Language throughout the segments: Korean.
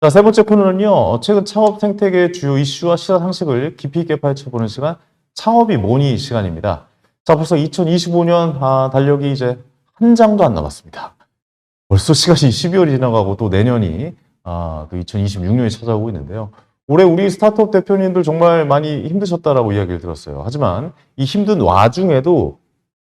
자, 세 번째 코너는요. 최근 창업 생태계의 주요 이슈와 시사 상식을 깊이 있게 파헤쳐보는 시간, 창업이 뭐니 시간입니다. 자, 벌써 2025년 달력이 이제 한 장도 안 남았습니다. 벌써 시간이 12월이 지나가고 또 내년이 또 2026년이 찾아오고 있는데요. 올해 우리 스타트업 대표님들 정말 많이 힘드셨다라고 이야기를 들었어요. 하지만 이 힘든 와중에도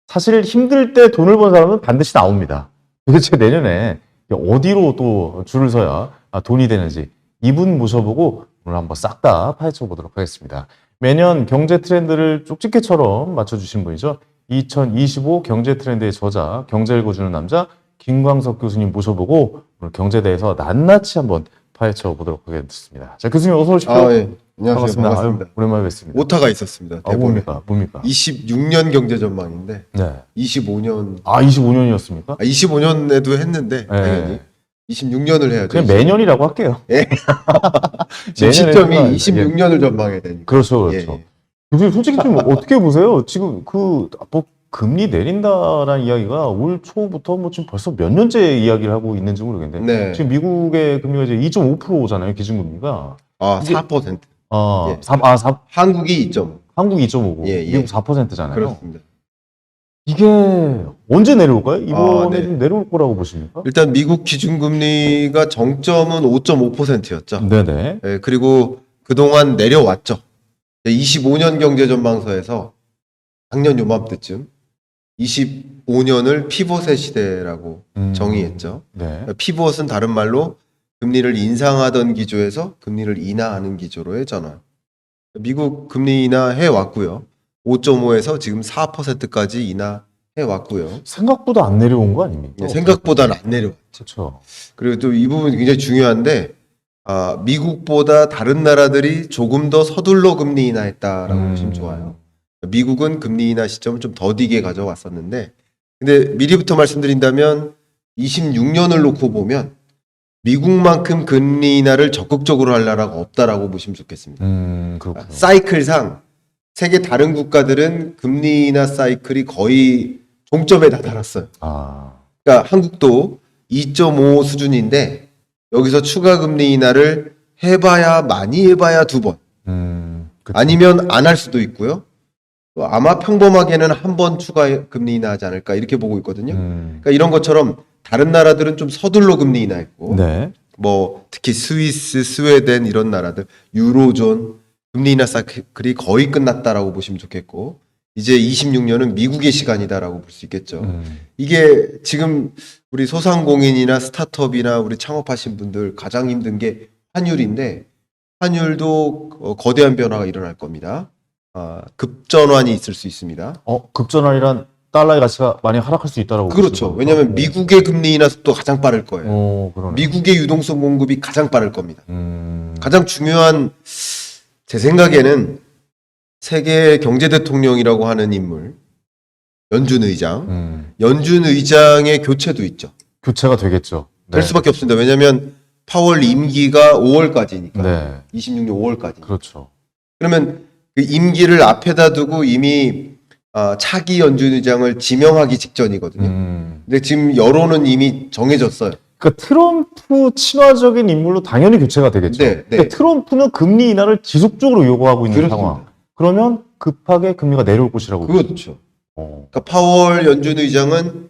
사실 힘들 때 돈을 번 사람은 반드시 나옵니다. 도대체 내년에 어디로 또 줄을 서야 돈이 되는지 이분 모셔보고 오늘 한번 싹 다 파헤쳐 보도록 하겠습니다. 매년 경제 트렌드를 쪽집게처럼 맞춰주신 분이죠. 2025 경제 트렌드의 저자, 경제 읽어주는 남자 김광석 교수님 모셔보고 오늘 경제에 대해서 낱낱이 한번 파헤쳐 보도록 하겠습니다. 자, 교수님 어서 오십시오. 예. 안녕하세요. 반갑습니다. 아유, 오랜만에 뵙습니다. 오타가 있었습니다. 대본에. 뭡니까? 26년 경제 전망인데 네. 25년 25년이었습니까? 25년에도 했는데 당연히 26년을 해야죠. 그냥 매년이라고 할게요. 지금 시점이 내년에는 26년을 전망해야 되니까. 그렇죠. 예. 교수님 솔직히 좀 어떻게 보세요? 지금 뭐 금리 내린다라는 이야기가 올 초부터 뭐 지금 벌써 몇 년째 이야기를 하고 있는지 모르겠는데 네. 지금 미국의 금리가 이제 2.5%잖아요. 기준금리가. 4%. 예. 4, 한국이 2.5. 한국이 2.5고 예. 미국 4%잖아요. 그렇습니다. 이게 언제 내려올까요? 이번에 네. 좀 내려올 거라고 보십니까? 일단 미국 기준금리가 정점은 5.5%였죠. 네네. 예, 그리고 그동안 내려왔죠. 25년 경제 전망서에서 작년 요맘때쯤 25년을 피봇의 시대라고 정의했죠. 네. 피봇은 다른 말로 금리를 인상하던 기조에서 금리를 인하하는 기조로의 전환. 미국 금리 인하해 왔고요. 5.5에서 지금 4%까지 인하해 왔고요. 생각보다 안 내려온 거 아닙니까? 생각보다는 안 내려왔죠. 그렇죠. 그리고 또 이 부분이 굉장히 중요한데 미국보다 다른 나라들이 조금 더 서둘러 금리 인하했다라고 보시면 좋아요. 미국은 금리 인하 시점을 좀 더디게 가져왔었는데 근데 미리부터 말씀드린다면 26년을 놓고 보면 미국만큼 금리 인하를 적극적으로 할 나라가 없다라고 보시면 좋겠습니다. 그렇군요. 사이클상 세계 다른 국가들은 금리 인하 사이클이 거의 종점에 다다랐어요. 그러니까 한국도 2.5 수준인데 여기서 추가 금리 인하를 많이 해봐야 2번. 그쵸. 아니면 안 할 수도 있고요. 또 아마 평범하게는 한 번 추가 금리 인하하지 않을까 이렇게 보고 있거든요. 그러니까 이런 것처럼 다른 나라들은 좀 서둘러 금리 인하했고 네. 뭐 특히 스위스, 스웨덴 이런 나라들, 유로존 금리 인하 사이클이 거의 끝났다라고 보시면 좋겠고 이제 26년은 미국의 시간이다라고 볼 수 있겠죠. 이게 지금 우리 소상공인이나 스타트업이나 우리 창업하신 분들 가장 힘든 게 환율인데 환율도 거대한 변화가 일어날 겁니다. 급전환이 있을 수 있습니다. 급전환이란 달러의 가치가 많이 하락할 수 있다라고 그렇죠. 보시는 왜냐하면 거죠? 미국의 금리 인하 속도가 가장 빠를 거예요. 그러네. 미국의 유동성 공급이 가장 빠를 겁니다. 음. 가장 중요한 제 생각에는 세계 경제 대통령이라고 하는 인물 연준 의장, 연준 의장의 교체도 있죠. 교체가 되겠죠. 될 네. 수밖에 없습니다. 왜냐하면 파월 임기가 5월까지니까. 네. 26년 5월까지. 그렇죠. 그러면 그 임기를 앞에다 두고 이미 차기 연준 의장을 지명하기 직전이거든요. 근데 지금 여론은 이미 정해졌어요. 그러니까 트럼프 친화적인 인물로 당연히 교체가 되겠죠. 네, 네. 근데 트럼프는 금리 인하를 지속적으로 요구하고 있는 그렇습니다. 상황. 그러면 급하게 금리가 내려올 것이라고. 그렇죠. 어. 그러니까 파월 연준 의장은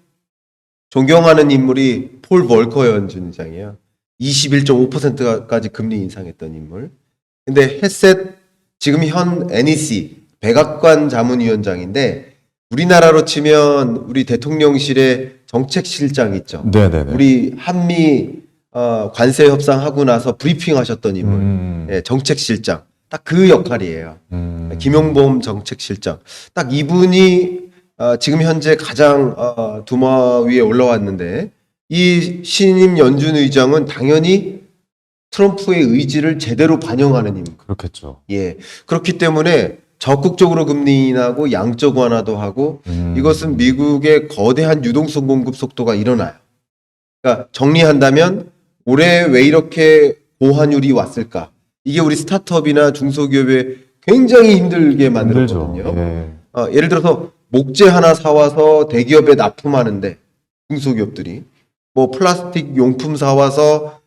존경하는 인물이 폴 벌커 연준 의장이에요. 21.5%까지 금리 인상했던 인물. 근데 헤셋 지금 현 NEC 백악관 자문위원장인데 우리나라로 치면 우리 대통령실의 정책실장 있죠. 네네네. 우리 한미 관세 협상하고 나서 브리핑 하셨던 인물. 예, 정책실장. 딱 그 역할이에요. 김용범 정책실장. 딱 이분이 지금 현재 가장 두마 위에 올라왔는데 이 신임 연준 의장은 당연히 트럼프의 의지를 제대로 반영하는 인물. 그렇겠죠. 예. 그렇기 때문에 적극적으로 금리 인하고 양적 완화도 하고 이것은 미국의 거대한 유동성 공급 속도가 일어나요. 그러니까 정리한다면 올해 왜 이렇게 고환율이 왔을까? 이게 우리 스타트업이나 중소기업에 굉장히 힘들게 만들었거든요. 예. 예를 들어서 목재 하나 사와서 대기업에 납품하는데 중소기업들이 뭐 플라스틱 용품 사와서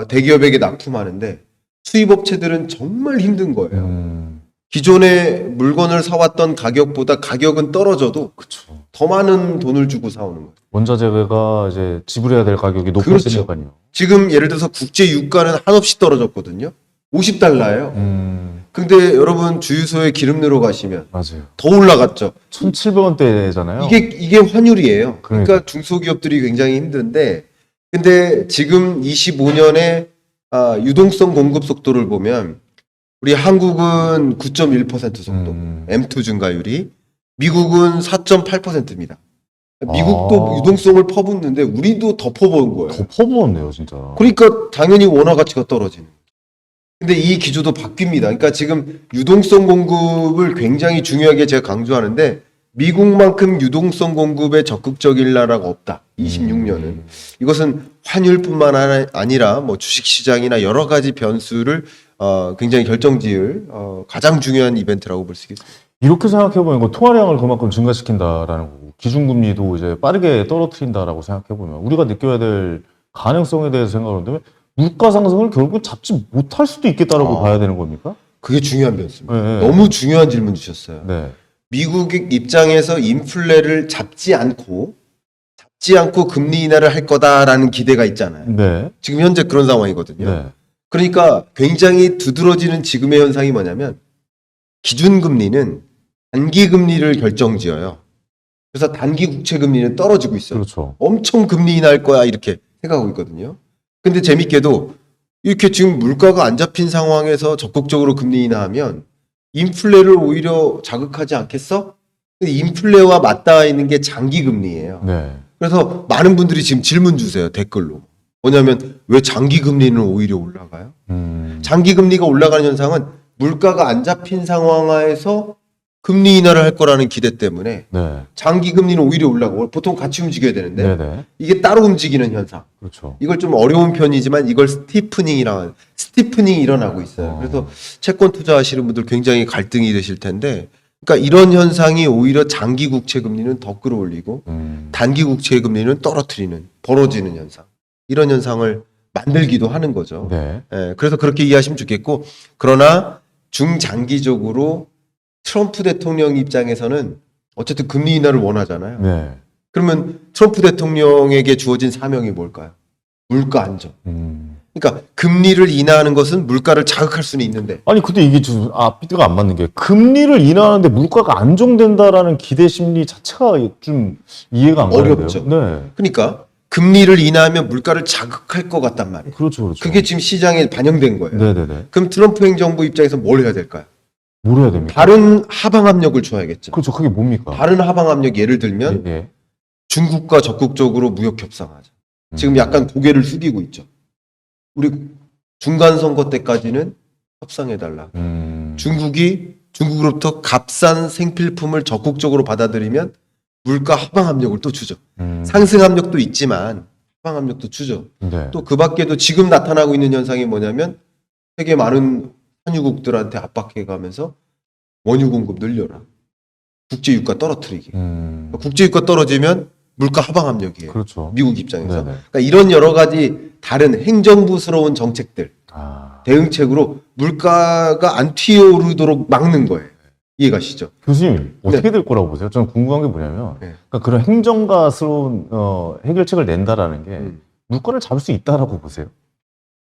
대기업에게 납품하는데 수입업체들은 정말 힘든 거예요. 음. 기존에 물건을 사왔던 가격보다 가격은 떨어져도 그쵸. 더 많은 돈을 주고 사오는 거예요. 원자재가 이제 지불해야 될 가격이 그렇죠. 높아지니까요. 지금 예를 들어서 국제 유가는 한없이 떨어졌거든요. 50달러예요. 근데 여러분 주유소에 기름 넣으러 가시면 맞아요. 더 올라갔죠. 1,700원대잖아요. 이게 환율이에요. 그러니까 그러니까. 중소기업들이 굉장히 힘든데, 근데 지금 25년에 유동성 공급 속도를 보면 우리 한국은 9.1% 정도, M2 증가율이, 미국은 4.8%입니다. 미국도 아. 유동성을 퍼붓는데 우리도 더 퍼부은 거예요. 더 퍼부었네요, 진짜. 그러니까 당연히 원화 가치가 떨어지는. 근데 이 기조도 바뀝니다. 그러니까 지금 유동성 공급을 굉장히 중요하게 제가 강조하는데, 미국만큼 유동성 공급에 적극적일 나라가 없다. 26년은. 이것은 환율뿐만 아니라 뭐 주식시장이나 여러 가지 변수를 굉장히 결정지을 가장 중요한 이벤트라고 볼 수 있겠습니다. 이렇게 생각해보면 이거 통화량을 그만큼 증가시킨다라는 거고, 기준금리도 이제 빠르게 떨어뜨린다라고 생각해보면, 우리가 느껴야 될 가능성에 대해서 생각을 한다면, 물가 상승을 결국은 잡지 못할 수도 있겠다라고 봐야 되는 겁니까? 그게 중요한 변수입니다. 네. 너무 중요한 질문 주셨어요. 네. 미국 입장에서 인플레를 잡지 않고 금리 인하를 할 거다라는 기대가 있잖아요. 네. 지금 현재 그런 상황이거든요. 네. 그러니까 굉장히 두드러지는 지금의 현상이 뭐냐면, 기준금리는 단기금리를 결정지어요. 그래서 단기 국채금리는 떨어지고 있어요. 그렇죠. 엄청 금리 인하할 거야 이렇게 생각하고 있거든요. 근데 재밌게도 이렇게 지금 물가가 안 잡힌 상황에서 적극적으로 금리 인하하면 인플레를 오히려 자극하지 않겠어? 근데 인플레와 맞닿아 있는 게 장기 금리예요. 네. 그래서 많은 분들이 지금 질문 주세요, 댓글로. 뭐냐면 왜 장기 금리는 오히려 올라가요? 장기 금리가 올라가는 현상은 물가가 안 잡힌 상황하에서 금리 인하를 할 거라는 기대 때문에 네. 장기 금리는 오히려 올라가고, 보통 같이 움직여야 되는데 네네. 이게 따로 움직이는 현상. 그렇죠. 이걸 좀 어려운 편이지만 이걸 스티프닝이 일어나고 있어요. 그래서 채권 투자하시는 분들 굉장히 갈등이 되실 텐데, 그러니까 이런 현상이 오히려 장기 국채 금리는 더 끌어올리고 단기 국채 금리는 떨어뜨리는, 벌어지는 현상. 이런 현상을 만들기도 하는 거죠. 네. 예, 그래서 그렇게 이해하시면 좋겠고, 그러나 중장기적으로 트럼프 대통령 입장에서는 어쨌든 금리 인하를 원하잖아요. 네. 그러면 트럼프 대통령에게 주어진 사명이 뭘까요? 물가 안정. 그러니까 금리를 인하하는 것은 물가를 자극할 수는 있는데, 아니, 근데 이게 좀 앞뒤가 안 맞는 게, 금리를 인하하는데 물가가 안정된다라는 기대 심리 자체가 좀 이해가 안 가는데요. 어렵죠. 네. 그러니까 금리를 인하하면 물가를 자극할 것 같단 말이에요. 그렇죠, 그렇죠. 그게 지금 시장에 반영된 거예요. 네네네. 그럼 트럼프 행정부 입장에서 뭘 해야 될까요? 뭘 해야 됩니까? 다른 하방 압력을 줘야겠죠. 그렇죠. 그게 뭡니까? 다른 하방 압력, 예를 들면 예, 예. 중국과 적극적으로 무역 협상하자. 지금 약간 고개를 숙이고 있죠. 우리 중간 선거 때까지는 협상해달라. 중국으로부터 값싼 생필품을 적극적으로 받아들이면 물가 하방 압력을 또 주죠. 상승 압력도 있지만 하방 압력도 주죠. 네. 또 그 밖에도 지금 나타나고 있는 현상이 뭐냐면, 세계 많은 산유국들한테 압박해가면서 원유 공급 늘려라. 국제 유가 떨어뜨리기. 국제 유가 떨어지면 물가 하방 압력이에요. 그렇죠. 미국 입장에서. 네네. 그러니까 이런 여러 가지 다른 행정부스러운 정책들, 대응책으로 물가가 안 튀어오르도록 막는 거예요. 이해가시죠? 교수님, 어떻게 될 거라고 보세요? 저는 궁금한 게 뭐냐면, 네. 그러니까 그런 행정가스러운 해결책을 낸다라는 게 물가를 잡을 수 있다라고 보세요?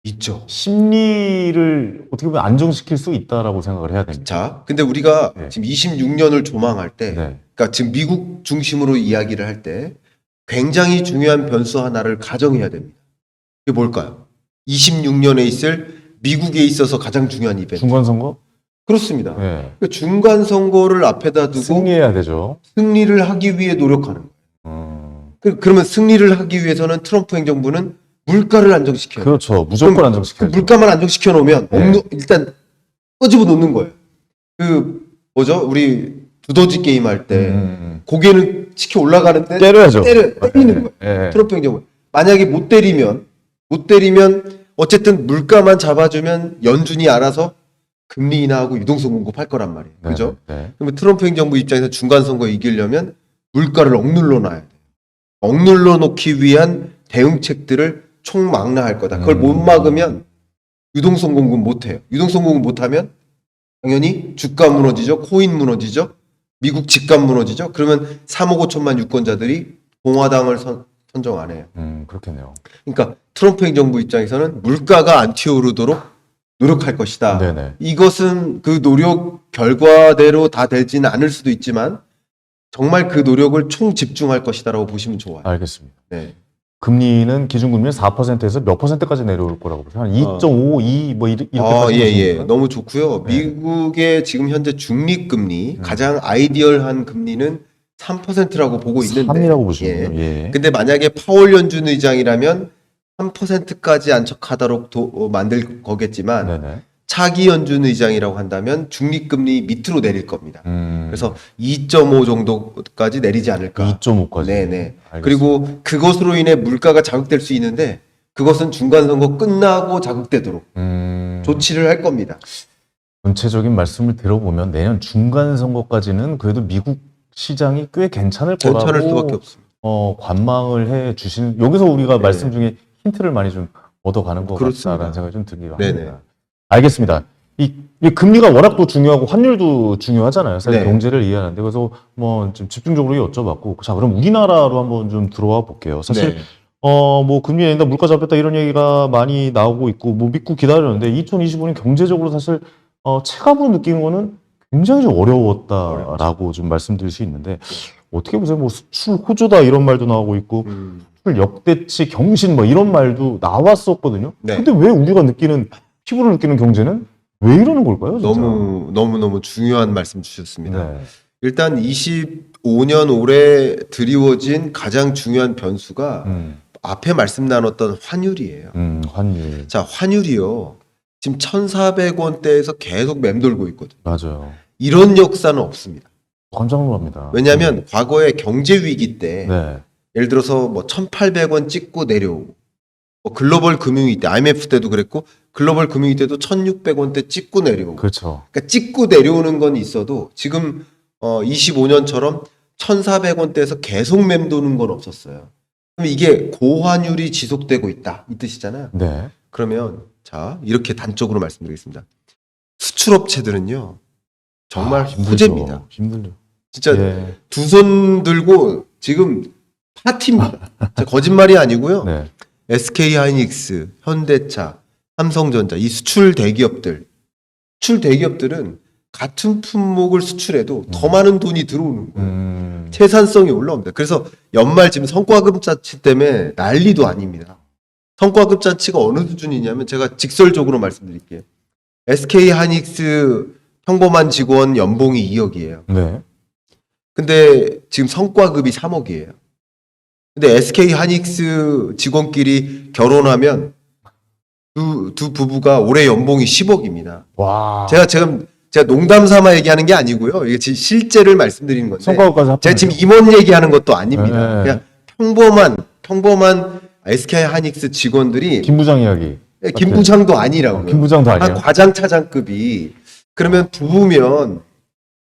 있죠. 심리를 어떻게 보면 안정시킬 수 있다라고 생각을 해야 됩니다. 자, 근데 우리가 네. 지금 26년을 조망할 때, 네. 그러니까 지금 미국 중심으로 이야기를 할 때 굉장히 중요한 변수 하나를 가정해야 됩니다. 그게 뭘까요? 26년에 있을 미국에 있어서 가장 중요한 이벤트. 중간선거? 그렇습니다. 네. 그러니까 중간 선거를 앞에다 두고 승리해야 되죠. 승리를 하기 위해 노력하는 거예요. 그러면 승리를 하기 위해서는 트럼프 행정부는 물가를 안정시켜야 돼요. 그렇죠. 무조건 그 안정시켜야죠. 물가만 안정시켜 놓으면 네. 일단 끄집어 놓는 거예요. 우리 두더지 게임 할 때 고개는 치켜 올라가는데 때려야죠. 때리는 거예요. 네. 트럼프 행정부. 만약에 못 때리면 어쨌든 물가만 잡아주면 연준이 알아서 금리 인하하고 유동성 공급할 거란 말이에요. 네. 그죠? 네. 그러면 트럼프 행정부 입장에서 중간 선거에 이기려면 물가를 억눌러 놔야 돼요. 억눌러 놓기 위한 대응책들을 총망라할 거다. 그걸 못 막으면 유동성 공급 못 해요. 유동성 공급 못 하면 당연히 주가 무너지죠. 코인 무너지죠. 미국 집값 무너지죠. 그러면 3억 5천만 유권자들이 공화당을 선정 안 해요. 그렇겠네요. 그러니까 트럼프 행정부 입장에서는 물가가 안 튀어오르도록 노력할 것이다. 네네. 이것은 그 노력 결과대로 다 되지는 않을 수도 있지만 정말 그 노력을 총 집중할 것이다라고 보시면 좋아요. 알겠습니다. 네. 금리는 기준금리는 4%에서 몇 %까지 내려올 거라고 보세요? 한 2.5, 2, 뭐 이렇게까지 예. 보십니까? 너무 좋고요. 네. 미국의 지금 현재 중립금리, 가장 아이디얼한 금리는 3%라고 보고 있는데. 3이라고 보시는군요. 예. 근데 만약에 파월 연준 의장이라면 3%까지 안착하도록 만들 거겠지만 네네. 차기 연준 의장이라고 한다면 중립금리 밑으로 내릴 겁니다. 그래서 2.5 정도까지 내리지 않을까. 2.5까지. 네네. 알겠습니다. 그리고 그것으로 인해 물가가 자극될 수 있는데 그것은 중간선거 끝나고 자극되도록 조치를 할 겁니다. 전체적인 말씀을 들어보면 내년 중간 선거까지는 그래도 미국 시장이 꽤 괜찮을 거라고 괜찮을 수밖에 없습니다. 관망을 해 주신 여기서 우리가 네. 말씀 중에 힌트를 많이 좀 얻어가는 것 그렇습니다. 같다라는 생각이 좀 들기도 네네. 합니다. 알겠습니다. 이 금리가 워낙 또 중요하고 환율도 중요하잖아요. 사실 네. 경제를 이해하는데 그래서 뭐 좀 집중적으로 여쭤봤고 자 그럼 우리나라로 한번 좀 들어와 볼게요. 사실 네. 뭐 금리 내린다, 물가 잡혔다 이런 얘기가 많이 나오고 있고 뭐 믿고 기다렸는데 2025년 경제적으로 사실 체감으로 느끼는 거는 굉장히 좀 어려웠다라고 좀 말씀드릴 수 있는데 어떻게 보세요? 뭐 수출 호조다 이런 말도 나오고 있고 수출 역대치 경신 뭐 이런 말도 나왔었거든요. 네. 근데 왜 우리가 느끼는 피부로 느끼는 경제는 왜 이러는 걸까요? 진짜? 너무 중요한 말씀 주셨습니다. 네. 일단 25년 올해 드리워진 가장 중요한 변수가 앞에 말씀 나눴던 환율이에요. 환율. 자, 환율이요. 지금 1,400원대에서 계속 맴돌고 있거든요. 맞아요. 이런 역사는 없습니다. 깜짝 놀랍니다. 왜냐하면 과거에 경제 위기 때 네. 예를 들어서 뭐 1,800원 찍고 내려오고 뭐 글로벌 금융위 때 IMF 때도 그랬고 글로벌 금융위 때도 1,600원대 찍고 내려오고 그렇죠. 그러니까 찍고 내려오는 건 있어도 지금 25년처럼 1,400원대에서 계속 맴도는 건 없었어요. 그럼 이게 고환율이 지속되고 있다 이 뜻이잖아요. 네. 그러면 자 이렇게 단적으로 말씀드리겠습니다. 수출업체들은요 정말 힘들죠. 호재입니다. 힘들죠. 진짜 예. 두 손 들고 지금 파티입니다. 진짜 거짓말이 아니고요. 네. SK 하이닉스, 현대차, 삼성전자 이 수출 대기업들은 같은 품목을 수출해도 더 많은 돈이 들어오는 거예요. 생산성이 올라옵니다. 그래서 연말 지금 성과급자치 때문에 난리도 아닙니다. 성과급자치가 어느 수준이냐면 제가 직설적으로 말씀드릴게요. SK 하이닉스 평범한 직원 연봉이 2억이에요. 네. 근데 지금 성과급이 3억이에요. 근데 SK 하이닉스 직원끼리 결혼하면 두 부부가 올해 연봉이 10억입니다. 와. 제가 농담 삼아 얘기하는 게 아니고요. 이게 실제를 말씀드리는 건데. 성과급까지 합하면 제가 지금 임원 얘기하는 것도 아닙니다. 네. 그냥 평범한 SK 하이닉스 직원들이 김 부장 이야기. 김 부장도 아니라고요. 김 부장도 아니에요. 한 과장 차장급이 그러면 부부면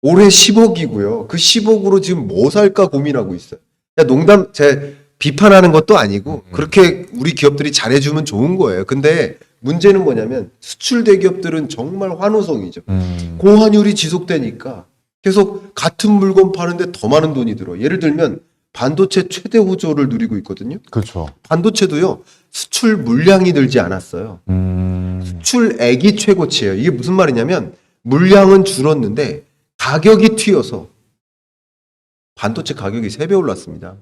올해 10억이고요. 그 10억으로 지금 뭐 살까 고민하고 있어요. 제 비판하는 것도 아니고 그렇게 우리 기업들이 잘해주면 좋은 거예요. 근데 문제는 뭐냐면 수출 대기업들은 정말 환호성이죠. 고환율이 지속되니까 계속 같은 물건 파는데 더 많은 돈이 들어. 예를 들면 반도체 최대 호조를 누리고 있거든요. 그렇죠. 반도체도요. 수출 물량이 늘지 않았어요. 수출액이 최고치예요. 이게 무슨 말이냐면 물량은 줄었는데 가격이 튀어서 반도체 가격이 3배 올랐습니다.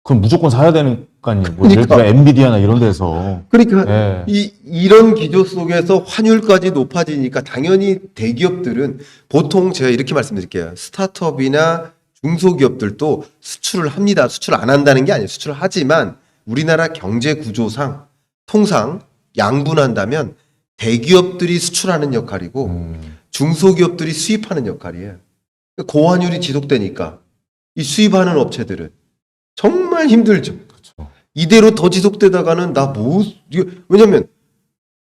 그럼 무조건 사야 되는 거 아니에요? 뭐 예를 그러니까. 들어 엔비디아나 이런 데서. 그러니까 예. 이런 기조 속에서 환율까지 높아지니까 당연히 대기업들은 보통 제가 이렇게 말씀드릴게요. 스타트업이나 중소기업들도 수출을 합니다. 수출 안 한다는 게 아니에요. 수출을 하지만 우리나라 경제 구조상 통상 양분한다면 대기업들이 수출하는 역할이고 중소기업들이 수입하는 역할이에요. 고환율이 지속되니까 이 수입하는 업체들은 정말 힘들죠. 그렇죠. 이대로 더 지속되다가는 왜냐면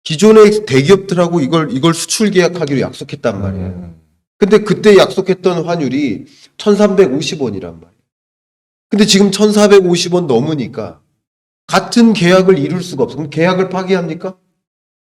기존의 대기업들하고 이걸 수출 계약하기로 약속했단 말이에요. 근데 그때 약속했던 환율이 1,350원이란 말이에요. 근데 지금 1,450원 넘으니까 같은 계약을 이룰 수가 없어. 그럼 계약을 파기합니까?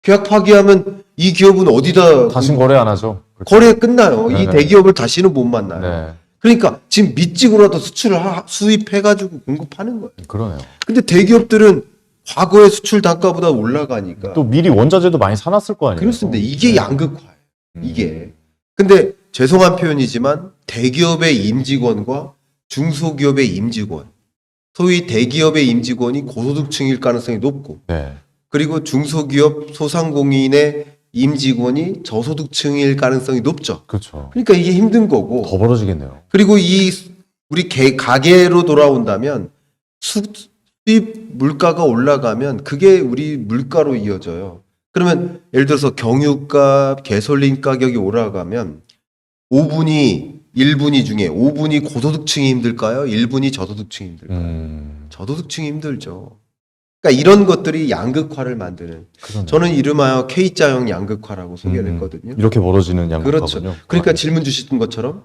계약 파기하면 이 기업은 어디다 다신 거래 안 하죠. 그렇죠. 거래 끝나요. 이 네네. 대기업을 다시는 못 만나요. 네, 그러니까 지금 미찍으로라도 수출을 수입해가지고 공급하는 거예요. 그러네요. 근데 대기업들은 과거의 수출 단가보다 올라가니까. 또 미리 원자재도 많이 사놨을 거 아니에요. 그렇습니다. 이게 네. 양극화예요. 음. 이게. 근데 죄송한 표현이지만 대기업의 임직원과 중소기업의 임직원, 소위 대기업의 임직원이 고소득층일 가능성이 높고, 네. 그리고 중소기업 소상공인의 임직원이 저소득층일 가능성이 높죠. 그렇죠. 그러니까 이게 힘든 거고. 더 벌어지겠네요. 그리고 우리 가게로 돌아온다면 수입 물가가 올라가면 그게 우리 물가로 이어져요. 그러면 예를 들어서 경유값, 가솔린 가격이 올라가면 1분위 중에 5분이 고소득층이 힘들까요? 1분이 저소득층이 힘들까요? 저소득층이 힘들죠. 그러니까 이런 것들이 양극화를 만드는. 그러네요. 저는 이름하여 K자형 양극화라고 소개를 했거든요. 이렇게 벌어지는 양극화군요. 그렇죠. 그러니까 질문 주셨던 것처럼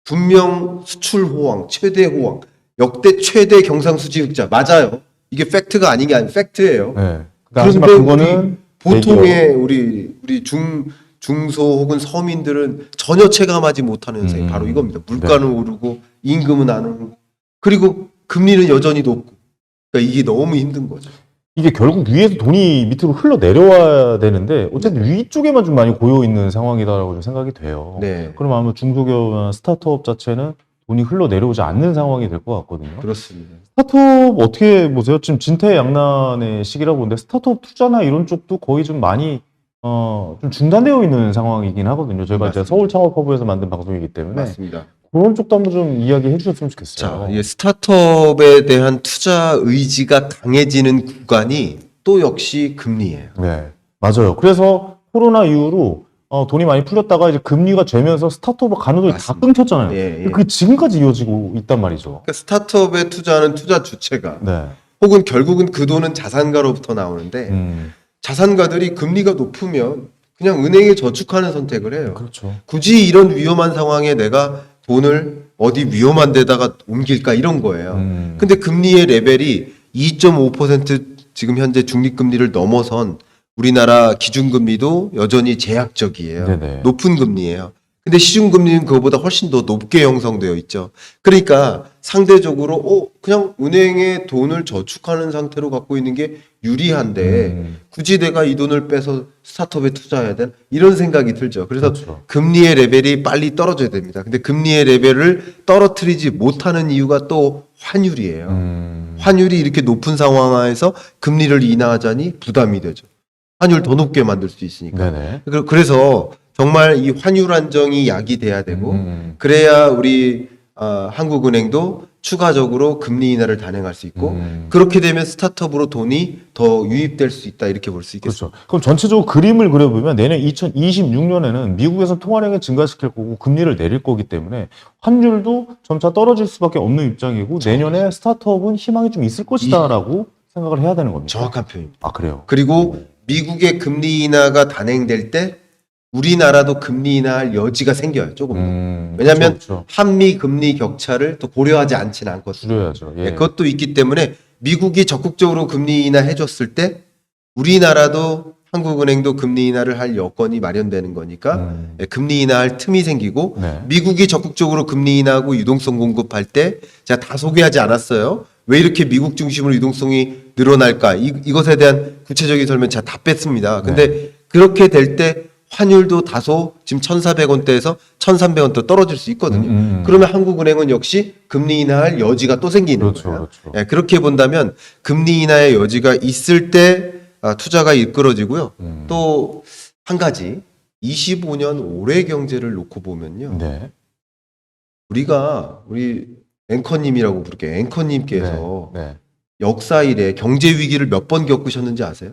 분명 수출 호황, 최대 호황, 역대 최대 경상수지 흑자 맞아요. 이게 팩트가 아닌 게 아니고 팩트예요. 네. 그런데 하지만 그거는 보통의 우리 중소 혹은 서민들은 전혀 체감하지 못하는 현상이 바로 이겁니다. 물가는 오르고 임금은 안 오르고 그리고 금리는 여전히 높고 그러니까 이게 너무 힘든 거죠. 이게 결국 위에서 돈이 밑으로 흘러 내려와야 되는데 어쨌든 위쪽에만 좀 많이 고여 있는 상황이다라고 좀 생각이 돼요. 네, 그럼 아마 중소기업이나 스타트업 자체는 돈이 흘러 내려오지 않는 상황이 될 것 같거든요. 그렇습니다. 스타트업 어떻게 보세요? 지금 진퇴양난의 시기라고 보는데 스타트업 투자나 이런 쪽도 거의 좀 많이 좀 중단되어 있는 상황이긴 하거든요. 저희가 이제 맞습니다. 서울 창업허브에서 만든 방송이기 때문에 맞습니다. 그런 쪽도 한번 좀 이야기해 주셨으면 좋겠어요. 자, 이 스타트업에 대한 투자 의지가 강해지는 구간이 또 역시 금리예요. 네, 맞아요. 그래서 코로나 이후로 돈이 많이 풀렸다가 이제 금리가 재면서 스타트업 가는 돈이 다 맞습니다. 끊겼잖아요. 예, 예. 그 지금까지 이어지고 있단 말이죠. 그러니까 스타트업에 투자하는 투자 주체가 네. 혹은 결국은 그 돈은 자산가로부터 나오는데 자산가들이 금리가 높으면 그냥 은행에 저축하는 선택을 해요. 그렇죠. 굳이 이런 위험한 상황에 내가 돈을 어디 위험한 데다가 옮길까 이런 거예요. 근데 금리의 레벨이 2.5% 지금 현재 중립금리를 넘어선 우리나라 기준금리도 여전히 제약적이에요. 네네. 높은 금리예요. 근데 시중금리는 그거보다 훨씬 더 높게 형성되어 있죠. 그러니까 상대적으로 그냥 은행에 돈을 저축하는 상태로 갖고 있는 게 유리한데 굳이 내가 이 돈을 빼서 스타트업에 투자해야 되나? 이런 생각이 들죠. 그래서 그렇죠. 금리의 레벨이 빨리 떨어져야 됩니다. 근데 금리의 레벨을 떨어뜨리지 못하는 이유가 또 환율이에요. 환율이 이렇게 높은 상황에서 금리를 인하하자니 부담이 되죠. 환율 더 높게 만들 수 있으니까. 네네. 그래서 정말 이 환율 안정이 야기돼야 되고 그래야 우리 한국은행도 추가적으로 금리 인하를 단행할 수 있고 그렇게 되면 스타트업으로 돈이 더 유입될 수 있다 이렇게 볼 수 있겠습니다. 그렇죠. 그럼 전체적으로 그림을 그려보면 내년 2026년에는 미국에서 통화량을 증가시킬 거고 금리를 내릴 거기 때문에 환율도 점차 떨어질 수밖에 없는 입장이고 내년에 스타트업은 희망이 좀 있을 것이다라고 생각을 해야 되는 겁니다. 정확한 표현입니다. 아, 그래요? 그리고 미국의 금리 인하가 단행될 때 우리나라도 금리 인하할 여지가 생겨요. 조금. 왜냐하면 그렇죠. 한미 금리 격차를 또 고려하지 않지는 않거든요. 줄여야죠. 예. 네, 그것도 있기 때문에 미국이 적극적으로 금리 인하 해줬을 때 우리나라도 한국은행도 금리 인하를 할 여건이 마련되는 거니까 네, 금리 인하할 틈이 생기고 네. 미국이 적극적으로 금리 인하하고 유동성 공급할 때 제가 다 소개하지 않았어요. 왜 이렇게 미국 중심으로 유동성이 늘어날까? 이것에 대한 구체적인 설명 제가 다 뺐습니다. 근데 그렇게 될 때 환율도 다소 지금 1,400원대에서 1,300원대 떨어질 수 있거든요. 그러면 한국은행은 역시 금리 인하할 여지가 또 생기는 그렇죠, 거예요. 그렇죠. 예, 그렇게 본다면 금리 인하의 여지가 있을 때 투자가 이끌어지고요. 또 한 가지 25년 올해 경제를 놓고 보면요. 네. 우리 앵커님이라고 부를게요. 앵커님께서 네. 역사 이래 경제 위기를 몇 번 겪으셨는지 아세요?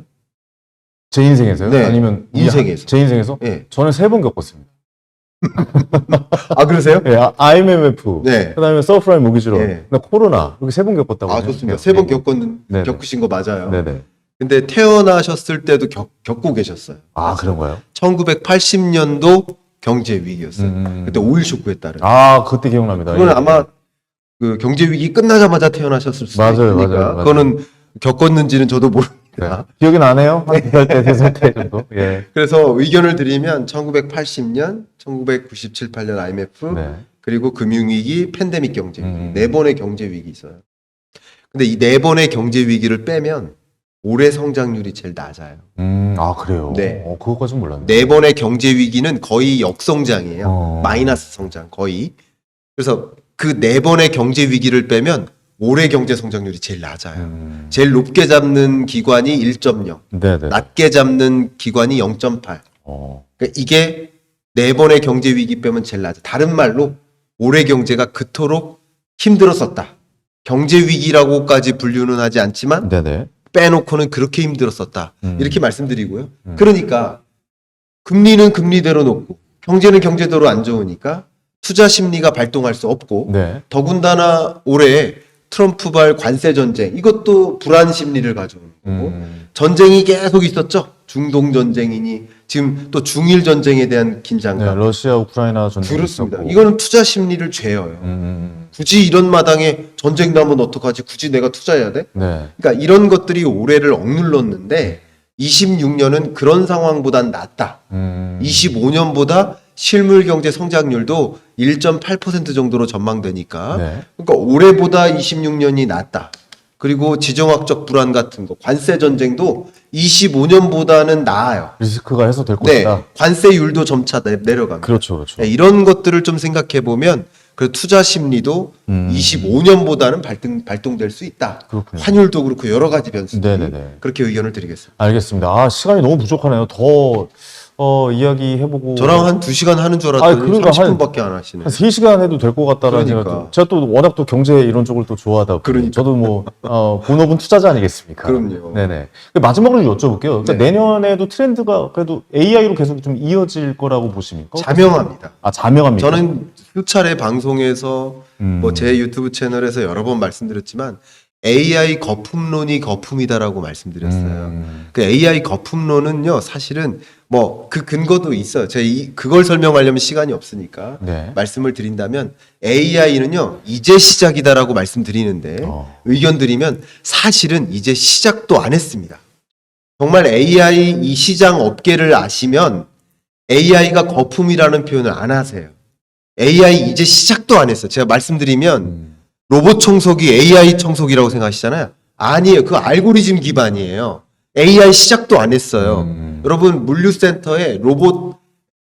제 인생에서요? 네. 아니면 인생에서. 제 인생에서? 예. 저는 3번 겪었습니다. 아 그러세요? 예, IMF, 네. 그다음에 서프라임 모기지론, 네. 그다음에 코로나 이렇게 3번 겪었다고. 아 좋습니다. 세 번 겪으신 거 맞아요. 네네. 근데 태어나셨을 때도 겪고 계셨어요. 아, 그런가요? 1980년도 경제 위기였어요. 그때 오일 쇼크에 따른. 아, 그때 기억납니다. 그건 예. 아마 그 경제 위기 끝나자마자 태어나셨을 수도 맞아요, 있으니까 맞아요. 그거는 겪었는지는 저도 네. 모릅니다. 기억이 나네요. 한 2살 때, 3살 때 정도. 예. 그래서 의견을 드리면 1980년, 1997, 8년 IMF, 네. 그리고 금융위기, 팬데믹 경제 위기, 음. 네 번의 경제 위기 있어요. 근데 이 네 번의 경제 위기를 빼면 올해 성장률이 제일 낮아요. 아, 그래요? 네. 그것까진 몰랐네. 네 번의 경제 위기는 거의 역성장이에요. 어. 마이너스 성장 거의. 그래서 그 네 번의 경제 위기를 빼면 올해 경제 성장률이 제일 낮아요. 제일 높게 잡는 기관이 1.0, 네네. 낮게 잡는 기관이 0.8. 어. 그러니까 이게 네 번의 경제 위기 빼면 제일 낮아. 다른 말로 올해 경제가 그토록 힘들었었다. 경제 위기라고까지 분류는 하지 않지만 네네. 빼놓고는 그렇게 힘들었었다. 이렇게 말씀드리고요. 음. 그러니까 금리는 금리대로 높고 경제는 경제대로 안 좋으니까 투자 심리가 발동할 수 없고 네. 더군다나 올해 트럼프발 관세 전쟁 이것도 불안 심리를 가져오는 거고 전쟁이 계속 있었죠. 중동 전쟁이니 지금 또 중일 전쟁에 대한 네. 긴장감. 러시아 우크라이나 전쟁 그렇습니다. 있었고. 이거는 투자 심리를 죄어요. 굳이 이런 마당에 전쟁 나면 어떡하지? 굳이 내가 투자해야 돼? 네. 그러니까 이런 것들이 올해를 억눌렀는데 26년은 그런 상황보단 낫다. 25년보다 실물 경제 성장률도 1.8% 정도로 전망되니까 네. 그러니까 올해보다 26년이 낫다. 그리고 지정학적 불안 같은 거, 관세 전쟁도 25년보다는 나아요. 리스크가 해소될 네, 것이다. 관세율도 점차 내려갑니다. 그렇죠, 그렇죠. 네, 이런 것들을 좀 생각해 보면 그 투자 심리도 25년보다는 발동될 수 있다. 그렇군요. 환율도 그렇고 여러 가지 변수들이 네네네. 그렇게 의견을 드리겠습니다. 알겠습니다. 아, 시간이 너무 부족하네요. 더 이야기 해보고. 저랑 한 2시간 하는 줄 알았더니 그러니까 30분밖에 안 하시네. 한 3시간 해도 될 것 같다라는 그러니까. 생각이 제가 또 워낙 또 경제 이런 쪽을 또 좋아하다 보니 그러니까. 저도 뭐 본업은 투자자 아니겠습니까? 그럼요. 네네. 마지막으로 여쭤볼게요. 그러니까 네. 내년에도 트렌드가 그래도 AI로 계속 좀 이어질 거라고 보십니까? 자명합니다. 자명합니까? 저는 수차례 방송에서 뭐 제 유튜브 채널에서 여러 번 말씀드렸지만 AI 거품론이 거품이다라고 말씀드렸어요. 그 AI 거품론은요, 사실은 뭐 그 근거도 있어요. 제가 그걸 설명하려면 시간이 없으니까 네. 말씀을 드린다면 AI는요, 이제 시작이다라고 말씀드리는데 의견 드리면 사실은 이제 시작도 안 했습니다. 정말 AI 이 시장 업계를 아시면 AI가 거품이라는 표현을 안 하세요. AI 이제 시작도 안 했어요. 제가 말씀드리면 로봇 청소기 AI 청소기라고 생각하시잖아요. 아니에요. 그 알고리즘 기반이에요. AI 시작도 안 했어요. 여러분 물류센터에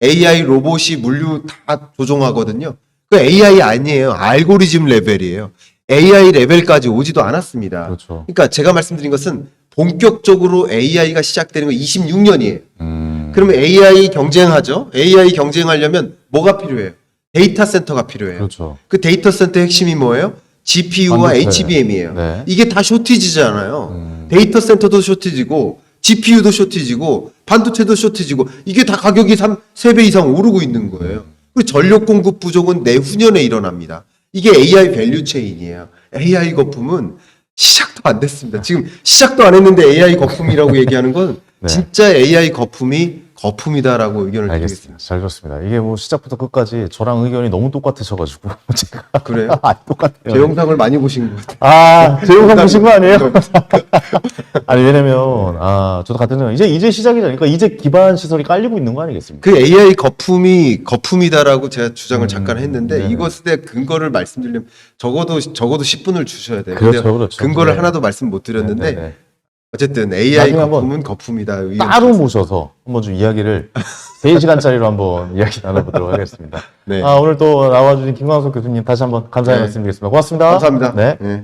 AI 로봇이 물류 다 조종하거든요. 그 AI 아니에요. 알고리즘 레벨이에요. AI 레벨까지 오지도 않았습니다. 그렇죠. 그러니까 제가 말씀드린 것은 본격적으로 AI가 시작되는 건 26년이에요. 그러면 AI 경쟁하죠. AI 경쟁하려면 뭐가 필요해요? 데이터 센터가 필요해요. 그렇죠. 그 데이터 센터 핵심이 뭐예요? GPU와 반도체. HBM이에요. 네. 이게 다 쇼티지잖아요. 데이터 센터도 쇼티지고 GPU도 쇼티지고 반도체도 쇼티지고 이게 다 가격이 3배 이상 오르고 있는 거예요. 그리고 전력 공급 부족은 내후년에 일어납니다. 이게 AI 밸류 체인이에요. AI 거품은 시작도 안 됐습니다. 지금 시작도 안 했는데 AI 거품이라고 얘기하는 건 네. 진짜 AI 거품이 거품이다라고 의견을 알겠습니다. 드리겠습니다. 잘 들었습니다. 이게 뭐 시작부터 끝까지 저랑 의견이 너무 똑같으셔가지고 제가 그래요? 똑같아요. 제 영상을 많이 보신 것 같아요. 제 영상 보신 거 아니에요? 아니 왜냐면 저도 같은 생각. 이제 시작이잖아요. 그러니까 이제 기반 시설이 깔리고 있는 거 아니겠습니까? 그 AI 거품이 거품이다라고 제가 주장을 잠깐 했는데 네네. 이것에 근거를 말씀드리려면 적어도 10분을 주셔야 돼요. 그렇죠, 근데 그렇죠. 근거를 네. 하나도 말씀 못 드렸는데 네네. 어쨌든 AI 나중에 한번 거품은 거품이다. 의견 따로 모셔서 한번 좀 이야기를 3시간짜리로 한번 이야기 나눠보도록 하겠습니다. 네. 오늘 또 나와주신 김광석 교수님 다시 한번 감사의 네. 말씀드리겠습니다. 고맙습니다. 감사합니다. 네. 네.